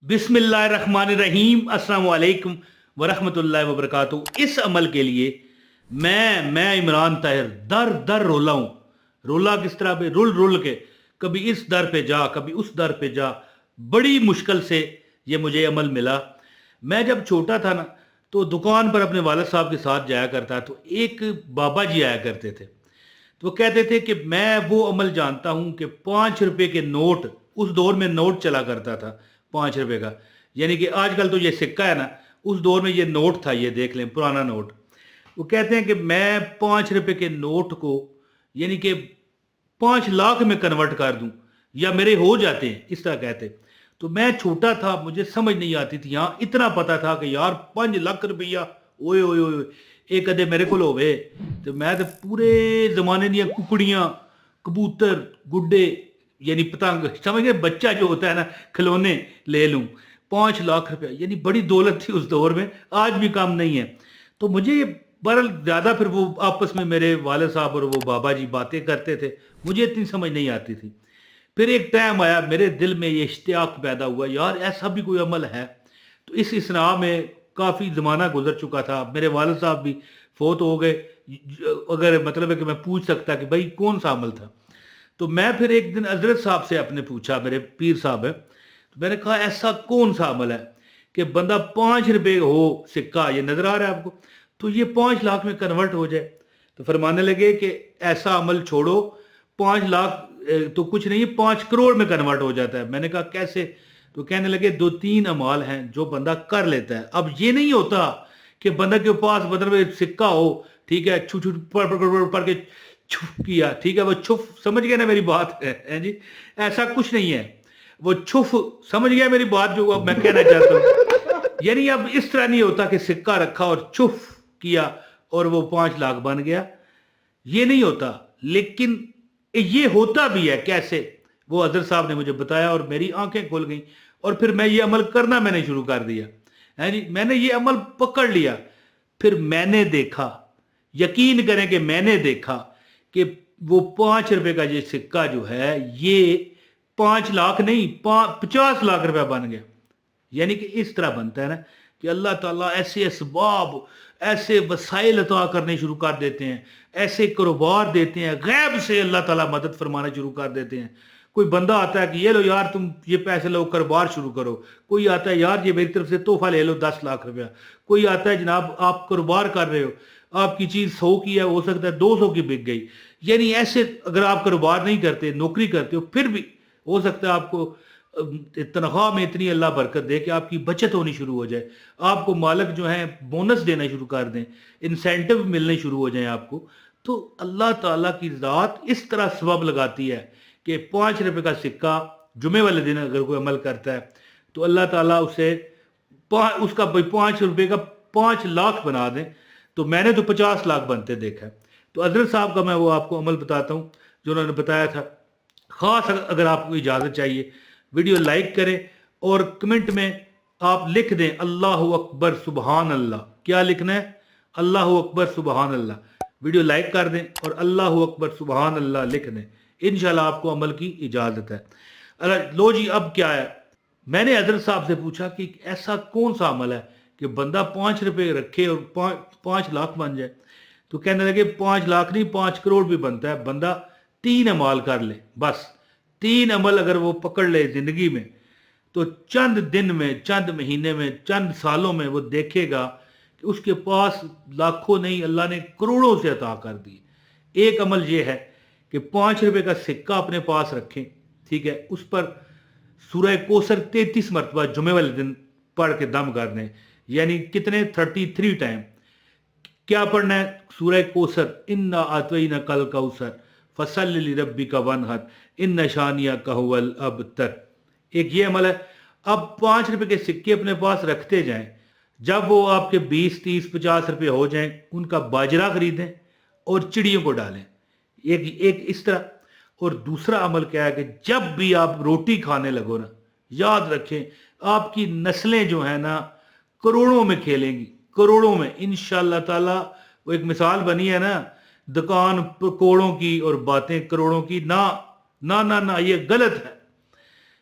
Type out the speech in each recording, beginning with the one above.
बिस्मिल्लाहिर्रहमानिर्रहीम अस्सलाम वालेकुम वरहमतुल्लाहि वबरकातुहू। इस अमल के लिए मैं इमरान ताहिर दर दर रोला हूँ। रोला किस तरह पे, रुल रुल के, कभी इस दर पे जा कभी उस दर पे जा। बड़ी मुश्किल से ये मुझे अमल मिला। मैं जब छोटा था ना, तो दुकान पर अपने वालिद साहब के साथ जाया करता, तो एक बाबा जी आया करते थे। तो वो कहते थे कि मैं वो अमल जानता हूं कि 5 रुपए के नोट, उस दौर में नोट चला करता था 5 रुपए का, यानी कि आजकल तो ये सिक्का है ना, उस दौर में ये नोट था, ये देख लें पुराना नोट। वो कहते हैं कि मैं 5 रुपए के नोट को यानी कि 5 लाख में कन्वर्ट कर दूं, या मेरे हो जाते हैं, इस तरह कहते। तो मैं छोटा था, मुझे समझ नहीं आती थी। हाँ, इतना पता था कि यार 5 लाख रुपया, ओए ओए ओए, एक अदे मेरे को होवे तो मैं तो पूरे जमाने दियां कुकड़ियां, कबूतर, गुड्डे, यानी पतंग, समझ गए, बच्चा जो होता है ना, खिलौने ले लूं। 5 लाख रुपया यानी बड़ी दौलत थी उस दौर में, आज भी कम नहीं है। तो मुझे ये बहरहाल ज़्यादा, फिर वो आपस में मेरे वाले साहब और वो बाबा जी बातें करते थे, मुझे इतनी समझ नहीं आती थी। फिर एक टाइम आया, मेरे दिल में ये इश्तियाक पैदा हुआ, यार ऐसा भी कोई अमल है। तो इस इसना में काफ़ी ज़माना गुजर चुका था, मेरे वालिद साहब भी फोत हो गए। अगर मतलब है कि मैं पूछ सकता कि भाई कौन सा अमल था, तो मैं फिर एक दिन हजरत साहब से अपने पूछा, मेरे पीर साहब है, तो मैंने कहा ऐसा कौन सा अमल है कि बंदा 5 रुपए हो, सिक्का ये नजर आ रहा है आपको, तो ये 5 लाख में कन्वर्ट हो जाए। तो फरमाने लगे कि ऐसा अमल छोड़ो, 5 लाख तो कुछ नहीं, 5 करोड़ में कन्वर्ट हो जाता है। मैंने कहा कैसे? तो कहने लगे दो तीन अमाल हैं जो बंदा कर लेता है। अब ये नहीं होता कि बंदा के पास मतलब सिक्का हो, ठीक है, छू छू पढ़ के छुप किया, ठीक है, वो छुप, समझ गया ना मेरी बात है जी? ऐसा कुछ नहीं है, वो छुप, समझ गया मेरी बात जो अब मैं कहना चाहता हूँ? यानी अब इस तरह नहीं होता कि सिक्का रखा और छुप किया और वो 5 लाख बन गया, ये नहीं होता। लेकिन ये होता भी है कैसे, वो हजरत साहब ने मुझे बताया और मेरी आंखें खुल गई, और फिर मैं ये अमल करना मैंने शुरू कर दिया है जी। मैंने ये अमल पकड़ लिया। फिर मैंने देखा, यकीन करें कि मैंने देखा कि वो 5 रुपए का ये सिक्का जो है, ये 5 लाख नहीं, 50 लाख रुपया बन गया। यानी कि इस तरह बनता है ना कि अल्लाह ताला ऐसे असबाब, ऐसे वसाइल अता करने शुरू कर देते हैं, ऐसे कारोबार देते हैं, गैब से अल्लाह ताला मदद फरमाना शुरू कर देते हैं। कोई बंदा आता है कि ये लो यार, तुम ये पैसे लो, कारोबार शुरू करो। कोई आता है यार ये मेरी तरफ से तोहफा ले लो 10 लाख रुपया। कोई आता है जनाब आप कारोबार कर रहे हो, आपकी चीज़ 100 की है, हो सकता है 200 की बिक गई। यानी ऐसे अगर आप कारोबार नहीं करते, नौकरी करते हो, फिर भी हो सकता है आपको तनख्वाह में इतनी अल्लाह बरकत दे कि आपकी बचत होनी शुरू हो जाए, आपको मालिक जो है बोनस देना शुरू कर दें, इंसेंटिव मिलने शुरू हो जाए आपको। तो अल्लाह ताला की ज़ात इस तरह सबब लगाती है कि 5 रुपए का सिक्का जुमे वाले दिन अगर कोई अमल करता है, तो अल्लाह ताला उसे उसका 5 रुपए का 5 लाख बना दें। तो मैंने तो 50 लाख बनते देखा है। तो हजरत साहब का मैं वो आपको अमल बताता हूँ जो उन्होंने बताया था। ख़ास अगर आपको इजाज़त चाहिए, वीडियो लाइक करें और कमेंट में आप लिख दें अल्लाह अकबर सुबहान अल्लाह। क्या लिखना है? अल्लाह अकबर सुबहान अल्लाह। वीडियो लाइक कर दें और अल्लाह अकबर सुबहान अल्लाह लिख दें, इंशाल्लाह आपको अमल की इजाज़त है। अगर लो जी, अब क्या है, मैंने हजरत साहब से पूछा कि ऐसा कौन सा अमल है कि बंदा 5 रुपए रखे और 5 लाख बन जाए। तो कहने लगे 5 लाख नहीं, 5 करोड़ भी बनता है। बंदा 3 अमाल कर ले, बस 3 अमल अगर वो पकड़ ले जिंदगी में, तो चंद दिन में, चंद महीने में, चंद सालों में वो देखेगा कि उसके पास लाखों नहीं, अल्लाह ने करोड़ों से अता कर दिए। एक अमल ये है कि 5 रुपए का सिक्का अपने पास रखें, ठीक है, उस पर सूरह कोसर 33 मरतबा जुमे वाले दिन पढ़ के दम कर दें। यानी कितने? 33 टाइम। क्या पढ़ना है? सूरह कोसर, इन्ना आतवैना कल कौसर फसल्लि लिरब्बिका वनहर इन नशानिया कहवल अबतर। एक ये अमल है। अब 5 रुपए के सिक्के अपने पास रखते जाएं, जब वो आपके 20, 30, 50 रुपए हो जाएं, उनका बाजरा खरीदें और चिड़ियों को डालें। एक एक इस तरह। और दूसरा अमल क्या है कि जब भी आप रोटी खाने लगो ना, याद रखें आपकी नस्लें जो है ना करोड़ों में खेलेंगी, करोड़ों में इंशाअल्लाह ताला। वो एक मिसाल बनी है ना, दुकान करोड़ों की और बातें करोड़ों की। ना ना ना ना, ये गलत है।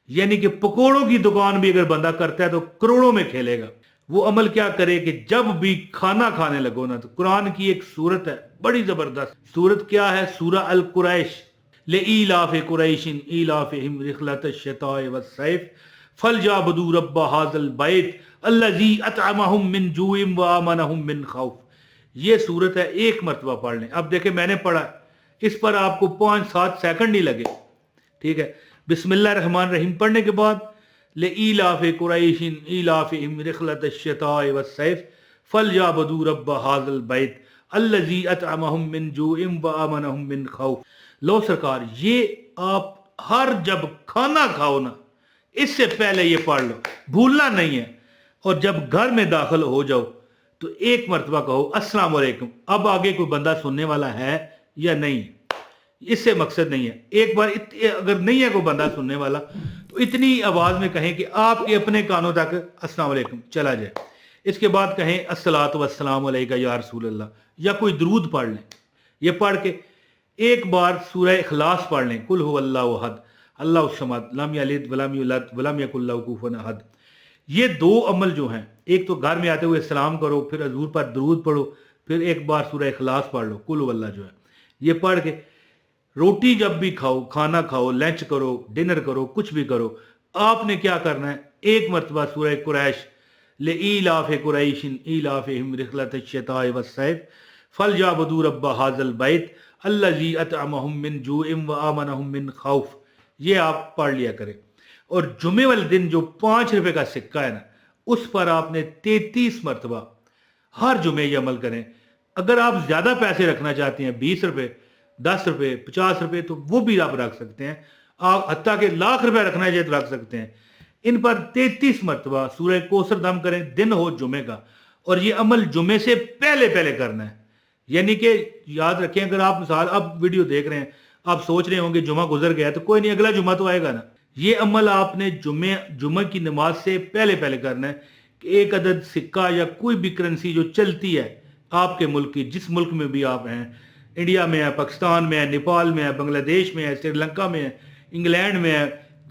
یعنی کہ پکوڑوں کی دکان بھی اگر بندہ کرتا ہے تو کروڑوں میں کھیلے گا۔ وہ عمل کیا کرے کہ جب بھی کھانا کھانے لگو نا، تو قرآن کی ایک سورت ہے بڑی زبردست سورت، کیا ہے؟ سورہ القریش، لإیلاف قریش ایلافہم رحلۃ الشتاء والصیف فلیعبدوا رب ھذا البیت الذی اطعمہم من جوع وآمنہم من خوف۔ یہ سورت ہے، ایک مرتبہ پڑھ لیں۔ اب دیکھیں میں نے پڑھا، اس پر آپ کو 5-7 سیکنڈ نہیں لگے، ٹھیک ہے؟ بسم اللہ الرحمن الرحیم پڑھنے کے بعد لإیلاف قریش ایلافہم رحلۃ الشتاء والصیف فلیعبدوا رب ھذا البیت الذی اطعمہم من جوع وآمنہم من خوف۔ لو سرکار، یہ آپ ہر جب کھانا کھاؤ نا، اس سے پہلے یہ پڑھ لو، بھولنا نہیں ہے۔ اور جب گھر میں داخل ہو جاؤ تو ایک مرتبہ کہو السلام علیکم۔ اب آگے کوئی بندہ سننے والا ہے یا نہیں، اس سے مقصد نہیں ہے۔ ایک بار اگر نہیں ہے کوئی بندہ سننے والا تو اتنی آواز میں کہیں کہ آپ کے اپنے کانوں تک السلام علیکم چلا جائے۔ اس کے بعد کہیں الصلاۃ والسلام علیکہ یا رسول اللہ، یا کوئی درود پڑھ لیں۔ یہ پڑھ کے ایک بار سورہ اخلاص پڑھ لیں، قل هو اللہ احد اللہ الصمد لم یلد ولم یولد ولم یکن لہ کفوا احد۔ یہ دو عمل جو ہیں، ایک تو گھر میں آتے ہوئے سلام کرو، پھر حضور پر درود پڑھو، پھر ایک بار سورہ اخلاص پڑھ لو، قل هو اللہ جو ہے۔ یہ پڑھ کے روٹی جب بھی کھاؤ، کھانا کھاؤ، لنچ کرو، ڈنر کرو، کچھ بھی کرو، آپ نے کیا کرنا ہے؟ ایک مرتبہ سورہ قریش، لإیلاف قریش ایلافہم رحلۃ الشتاء والصیف فلیعبدوا رب ھذا البیت الذی اطعمہم من جوع وآمنہم من خوف، یہ آپ پڑھ لیا کریں۔ اور جمعے والے دن جو 5 روپے کا سکہ ہے نا، اس پر آپ نے 33 مرتبہ ہر جمعے یہ عمل کریں۔ اگر آپ زیادہ پیسے رکھنا چاہتے ہیں، 20 روپے، 10 روپے، 50 روپے، تو وہ بھی آپ رکھ سکتے ہیں۔ آپ حتیٰ کہ لاکھ روپے رکھنا چاہیے تو رکھ سکتے ہیں۔ ان پر 33 مرتبہ سورہ کوثر دم کریں، دن ہو جمعے کا، اور یہ عمل جمعے سے پہلے پہلے کرنا ہے۔ یعنی کہ یاد رکھیں، اگر آپ مثال اب ویڈیو دیکھ رہے ہیں، آپ سوچ رہے ہوں گے جمعہ گزر گیا تو کوئی نہیں، اگلا جمعہ تو آئے گا نا۔ یہ عمل آپ نے جمعہ کی نماز سے پہلے پہلے کرنا ہے کہ ایک عدد سکہ یا کوئی بھی کرنسی جو چلتی ہے آپ کے ملک کی، جس ملک میں بھی آپ ہیں، انڈیا میں ہے، پاکستان میں ہے، نیپال میں ہے، بنگلہ دیش میں ہے، سری لنکا میں ہے، انگلینڈ میں ہے،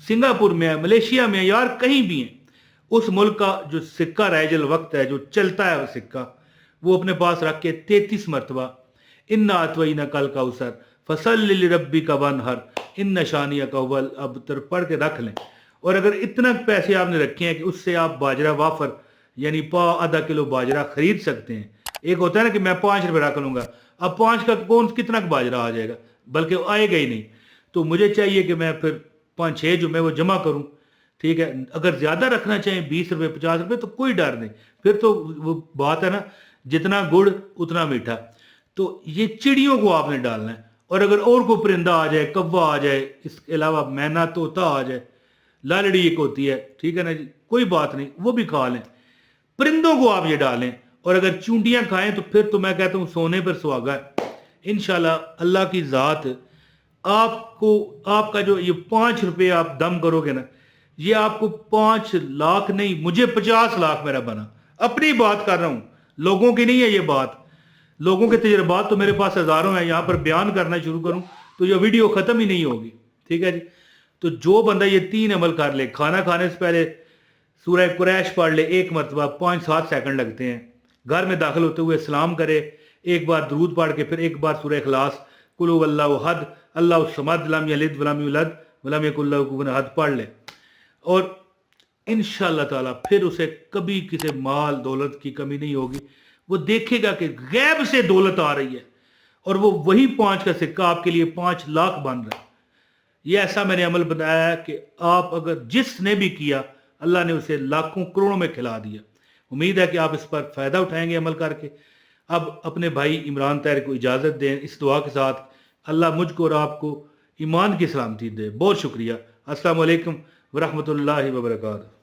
سنگاپور میں ہے، ملیشیا میں ہے، یار کہیں بھی ہیں، اس ملک کا جو سکہ رائج الوقت ہے، جو چلتا ہے وہ سکہ، وہ اپنے پاس رکھ کے 33 مرتبہ انا اعطیناک الکوثر فصلی لربک وانحر ان شانئک ھو الابتر پڑھ کے رکھ لیں۔ اور اگر اتنا پیسے آپ نے رکھے ہیں کہ اس سے آپ باجرہ وافر یعنی آدھا کلو باجرہ خرید سکتے ہیں۔ ایک ہوتا ہے نا کہ میں 5 روپے رکھ لوں گا، اب 5 کا کتنا باجرہ آ جائے گا، بلکہ آئے گا ہی نہیں۔ تو مجھے چاہیے کہ میں پھر 5-6 جو میں وہ جمع کروں، ٹھیک ہے؟ اگر زیادہ رکھنا چاہیں 20 روپے 50 روپے تو کوئی ڈر نہیں، پھر تو وہ بات ہے نا، جتنا گڑ اتنا میٹھا۔ تو یہ چڑیوں کو آپ نے ڈالنا ہے، اور اگر اور کوئی پرندہ آ جائے، کوا آ جائے، اس کے علاوہ مینا طوطا آ جائے، لالڑی ایک ہوتی ہے، ٹھیک ہے نا جی، کوئی بات نہیں، وہ بھی کھا لیں۔ پرندوں کو آپ یہ ڈالیں، اور اگر چونٹیاں کھائیں تو پھر تو میں کہتا ہوں سونے پر سہاگا ہے۔ انشاءاللہ اللہ کی ذات آپ کو، آپ کا جو یہ 5 روپے آپ دم کرو گے نا، یہ آپ کو 5 لاکھ نہیں، مجھے 50 لاکھ میرا بنا۔ اپنی بات کر رہا ہوں، لوگوں کی نہیں ہے یہ بات۔ لوگوں کے تجربات تو میرے پاس ہزاروں ہیں، یہاں پر بیان کرنا شروع کروں تو یہ ویڈیو ختم ہی نہیں ہوگی، ٹھیک ہے جی؟ تو جو بندہ یہ 3 عمل کر لے، کھانا کھانے سے پہلے سورہ قریش پڑھ لے ایک مرتبہ، 5-7 سیکنڈ لگتے ہیں، گھر میں داخل ہوتے ہوئے سلام کرے، ایک بار درود پڑھ کے پھر ایک بار سورہ اخلاص، قل هو اللہ احد اللہ الصمد لم یلد ولم یولد ولم یکن لہ کفوا احد پڑھ لے، اور انشاءاللہ تعالیٰ پھر اسے کبھی کسی مال دولت کی کمی نہیں ہوگی۔ وہ دیکھے گا کہ غیب سے دولت آ رہی ہے، اور وہ وہی 5 کا سکہ آپ کے لیے 5 لاکھ بن رہا ہے۔ یہ ایسا میں نے عمل بتایا ہے کہ آپ اگر جس نے بھی کیا، اللہ نے اسے لاکھوں کروڑوں میں کھلا دیا۔ امید ہے کہ آپ اس پر فائدہ اٹھائیں گے عمل کر کے۔ اب اپنے بھائی عمران طاہر کو اجازت دیں اس دعا کے ساتھ، اللہ مجھ کو اور آپ کو ایمان کی سلامتی دے۔ بہت شکریہ۔ السلام علیکم ورحمۃ اللہ وبرکاتہ۔